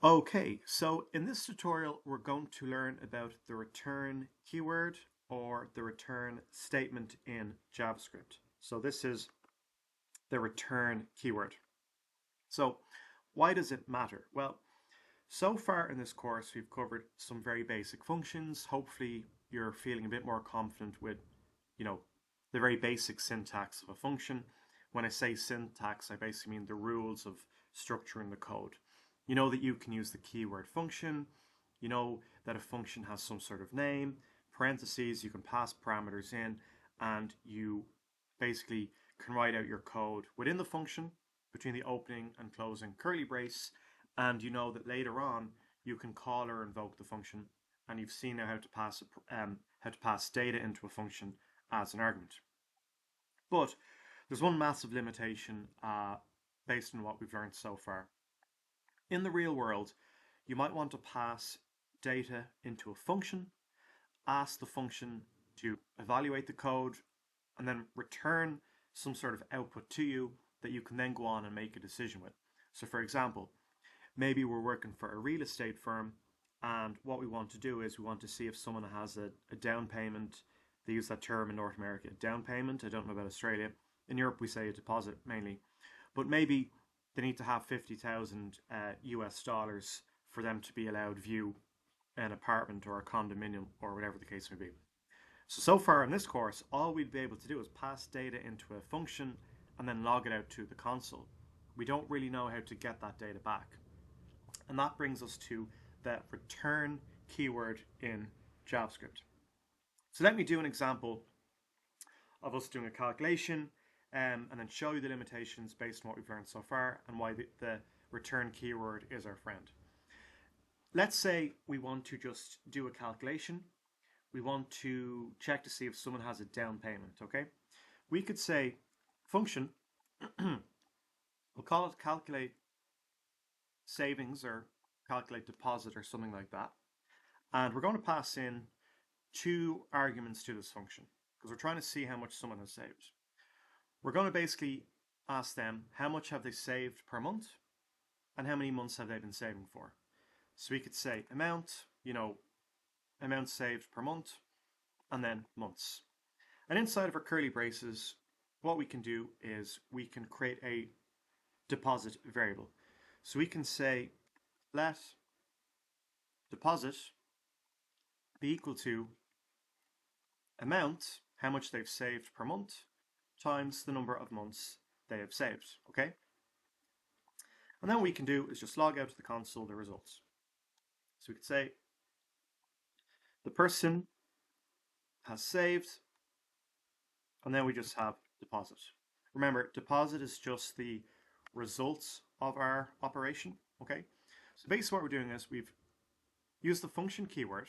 Okay, so in this tutorial, we're going to learn about the return keyword or the return statement in JavaScript. So this is the return keyword. So why does it matter? Well, so far in this course, we've covered some very basic functions. Hopefully you're feeling a bit more confident with, you know, the very basic syntax of a function. When I say syntax, I basically mean the rules of structuring the code. You know that you can use the keyword function. You know that a function has some sort of name, parentheses, you can pass parameters in, and you basically can write out your code within the function between the opening and closing curly brace, and you know that later on you can call or invoke the function, and you've seen now how to pass data into a function as an argument. But there's one massive limitation based on what we've learned so far. In the real world, you might want to pass data into a function, ask the function to evaluate the code, and then return some sort of output to you that you can then go on and make a decision with. So for example, maybe we're working for a real estate firm, and what we want to do is we want to see if someone has a down payment. They use that term in North America, down payment. I don't know about Australia. In Europe, we say a deposit mainly. But maybe they need to have 50,000 US dollars for them to be allowed view an apartment or a condominium or whatever the case may be. So far in this course, all we'd be able to do is pass data into a function and then log it out to the console. We don't really know how to get that data back. And that brings us to the return keyword in JavaScript. So let me do an example of us doing a calculation and then show you the limitations based on what we've learned so far and why the return keyword is our friend. Let's say we want to just do a calculation. We want to check to see if someone has a down payment, okay? We could say function, we'll call it calculate savings or calculate deposit or something like that. And we're going to pass in two arguments to this function because we're trying to see how much someone has saved. We're going to basically ask them how much have they saved per month and how many months have they been saving for. So we could say amount, amount saved per month, and then months. And inside of our curly braces, what we can do is we can create a deposit variable. So we can say let deposit be equal to amount, how much they've saved per month, times the number of months they have saved, okay? And then what we can do is just log out to the console the results. So we could say the person has saved, and then we just have deposit. Remember, deposit is just the results of our operation, okay? So basically what we're doing is we've used the function keyword.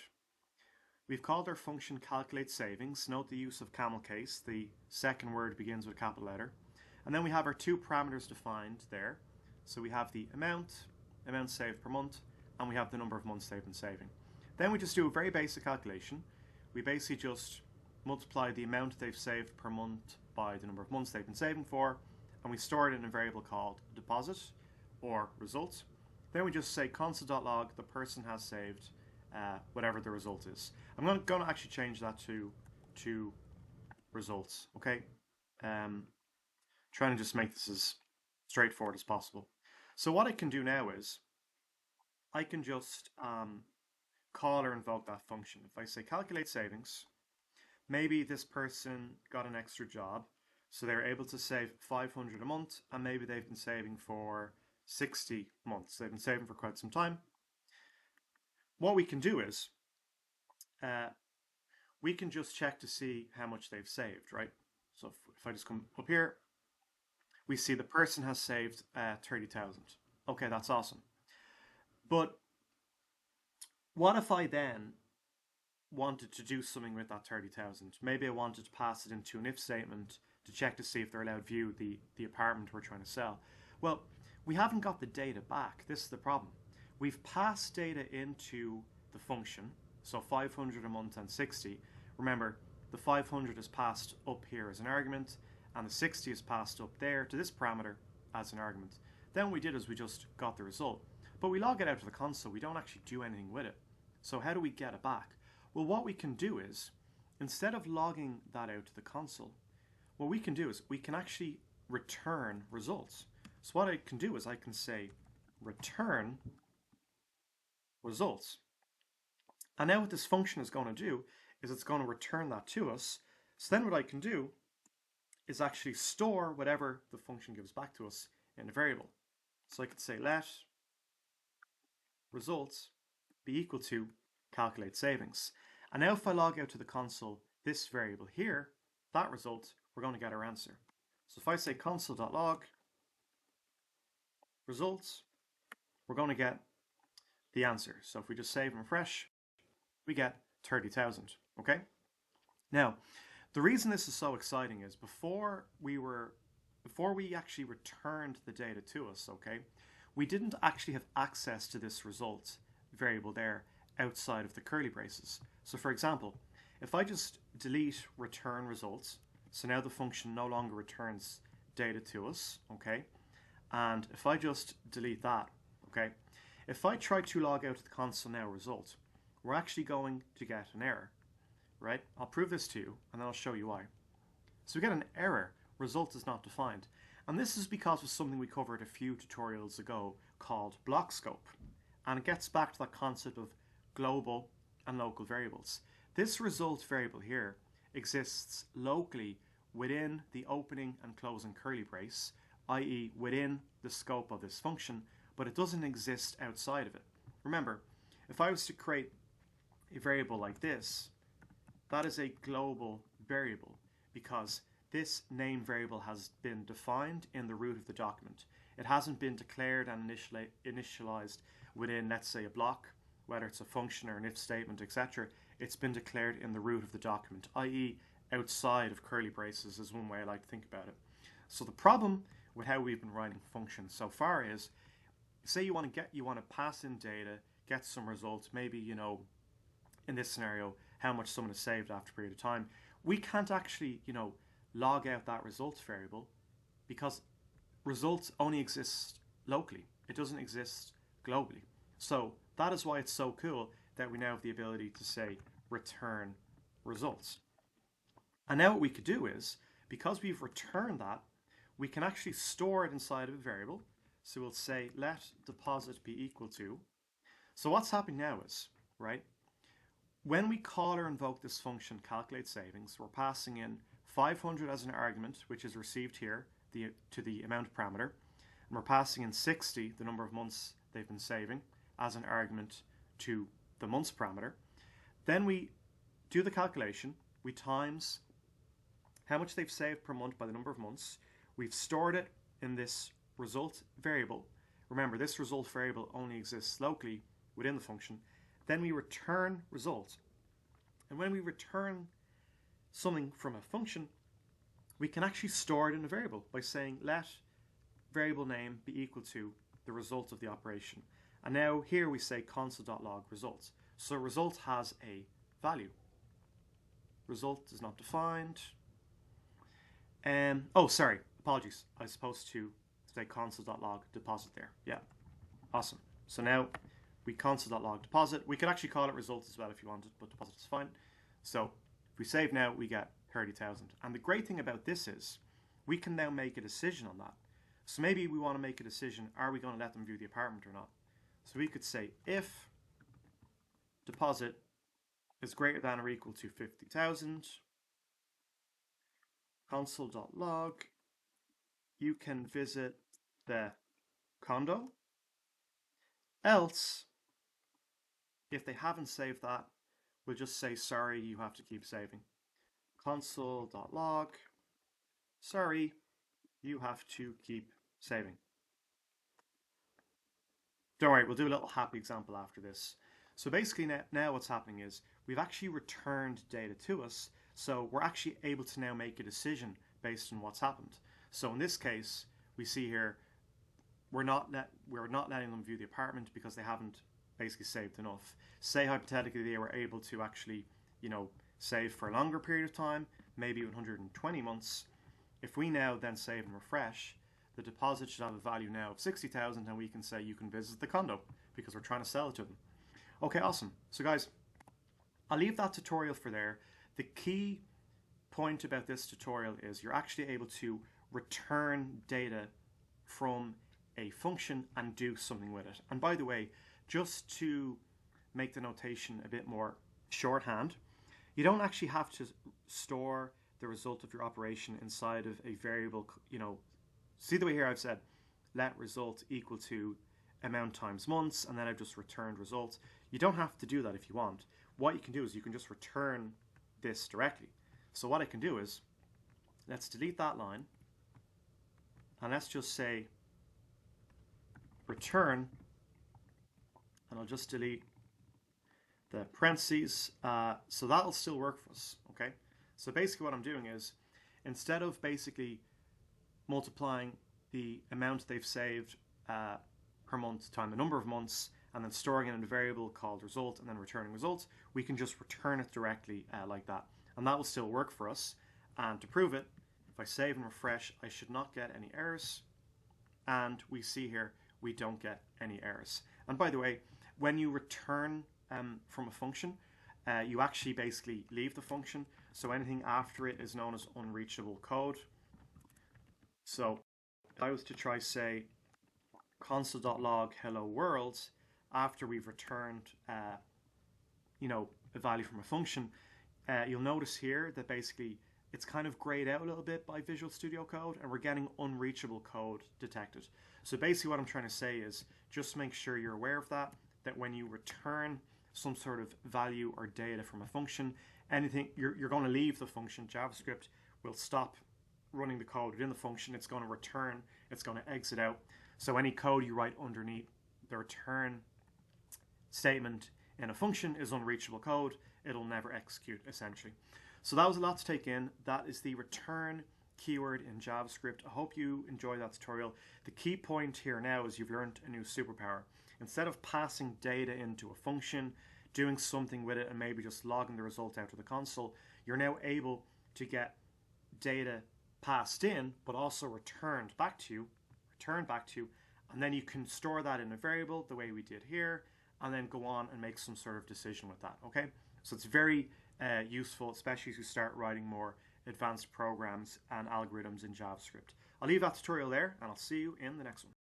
We've called our function calculate savings. Note the use of camel case. The second word begins with a capital letter. And then we have our two parameters defined there. So we have the amount saved per month, and we have the number of months they've been saving. Then we just do a very basic calculation. We basically just multiply the amount they've saved per month by the number of months they've been saving for, and we store it in a variable called deposit or results. Then we just say console.log the person has saved whatever the result is. I'm going to actually change that to results, okay? Trying to just make this as straightforward as possible. So what I can do now is I can just call or invoke that function. If I say calculate savings, maybe this person got an extra job, so they're able to save 500 a month, and maybe they've been saving for 60 months. They've been saving for quite some time. What we can do is we can just check to see how much they've saved, right? So if I just come up here, we see the person has saved 30,000. Okay, that's awesome. But what if I then wanted to do something with that 30,000? Maybe I wanted to pass it into an if statement to check to see if they're allowed to view the apartment we're trying to sell. Well, we haven't got the data back. This is the problem. We've passed data into the function, so 500 a month and 60. Remember, the 500 is passed up here as an argument, and the 60 is passed up there to this parameter as an argument. Then what we did is we just got the result. but we log it out to the console. We don't actually do anything with it. So how do we get it back? Well, what we can do is, instead of logging that out to the console, what we can do is we can actually return results. So what I can do is I can say return results. And now what this function is going to do is it's going to return that to us. So then what I can do is actually store whatever the function gives back to us in a variable. So I could say let results be equal to calculate savings. And now if I log out to the console this variable here, that result, we're going to get our answer. So if I say console.log results, we're going to get the answer. So if we just save and refresh, we get 30,000, okay? Now, the reason this is so exciting is before we actually returned the data to us, okay, we didn't actually have access to this result variable there outside of the curly braces. So for example, if I just delete return results, so now the function no longer returns data to us, okay, and if I just delete that, okay, if I try to log out to the console now result, we're actually going to get an error, right? I'll prove this to you and then I'll show you why. So we get an error, result is not defined. And this is because of something we covered a few tutorials ago called block scope. And it gets back to that concept of global and local variables. This result variable here exists locally within the opening and closing curly brace, i.e. within the scope of this function, but it doesn't exist outside of it. Remember, if I was to create a variable like this, that is a global variable because this name variable has been defined in the root of the document. It hasn't been declared and initialized within, let's say, a block, whether it's a function or an if statement, etc. It's been declared in the root of the document, i.e. outside of curly braces is one way I like to think about it. So the problem with how we've been writing functions so far is, say you want to pass in data, get some results, maybe, you know, in this scenario, how much someone has saved after a period of time. We can't actually, you know, log out that results variable because results only exist locally. It doesn't exist globally. So that is why it's so cool that we now have the ability to say return results. And now what we could do is, because we've returned that, we can actually store it inside of a variable. So we'll say let deposit be equal to. So what's happening now is, right, when we call or invoke this function calculate savings, we're passing in 500 as an argument, which is received here to the amount parameter, and we're passing in 60, the number of months they've been saving, as an argument to the months parameter. Then we do the calculation, we times how much they've saved per month by the number of months. We've stored it in this result variable. Remember, this result variable only exists locally within the function. Then we return result. And when we return something from a function, we can actually store it in a variable by saying let variable name be equal to the result of the operation. And now here we say console.log results. So result has a value. Result is not defined. Oh, sorry, apologies. I was supposed to say console.log deposit there. Yeah, awesome. So now we console.log deposit. We could actually call it results as well if you wanted, but deposit is fine. So if we save now, we get 30,000. And the great thing about this is we can now make a decision on that. So maybe we want to make a decision, are we going to let them view the apartment or not? So we could say if deposit is greater than or equal to 50,000, console.log, you can visit the condo. Else, if they haven't saved that, we'll just say, sorry, you have to keep saving. Console.log, sorry, you have to keep saving. Don't worry, we'll do a little happy example after this. So basically now what's happening is we've actually returned data to us, so we're actually able to now make a decision based on what's happened. So in this case, we see here, we're not letting them view the apartment because they haven't basically saved enough. Say hypothetically they were able to actually, you know, save for a longer period of time, maybe 120 months. If we now then save and refresh, the deposit should have a value now of 60,000, and we can say you can visit the condo because we're trying to sell it to them. Okay, awesome. So guys, I'll leave that tutorial for there. The key point about this tutorial is you're actually able to return data from a function and do something with it. And by the way, just to make the notation a bit more shorthand, you don't actually have to store the result of your operation inside of a variable. See the way here I've said let result equal to amount times months, and then I've just returned results. You don't have to do that if you want. What you can do is you can just return this directly. So what I can do is, let's delete that line, and let's just say return, and I'll just delete the parentheses, so that'll still work for us, okay? So basically what I'm doing is, instead of basically multiplying the amount they've saved per month times the number of months, and then storing it in a variable called result, and then returning results, we can just return it directly like that. And that will still work for us. And to prove it, if I save and refresh, I should not get any errors. And we see here, we don't get any errors. And by the way, when you return from a function, you actually basically leave the function. So anything after it is known as unreachable code. So if I was to try, say, console.log hello world, after we've returned a value from a function, you'll notice here that basically it's kind of grayed out a little bit by Visual Studio Code, and we're getting unreachable code detected. So basically what I'm trying to say is just make sure you're aware of that when you return some sort of value or data from a function, anything you're going to leave the function. JavaScript will stop running the code within the function. It's going to return, it's going to exit out. So any code you write underneath the return statement in a function is unreachable code. It'll never execute, essentially. So that was a lot to take in. That is the return keyword in JavaScript. I hope you enjoyed that tutorial. The key point here now is you've learned a new superpower. Instead of passing data into a function, doing something with it, and maybe just logging the result out to the console, you're now able to get data passed in, but also returned back to you, and then you can store that in a variable the way we did here, and then go on and make some sort of decision with that, okay? So it's very useful, especially as you start writing more advanced programs and algorithms in JavaScript. I'll leave that tutorial there, and I'll see you in the next one.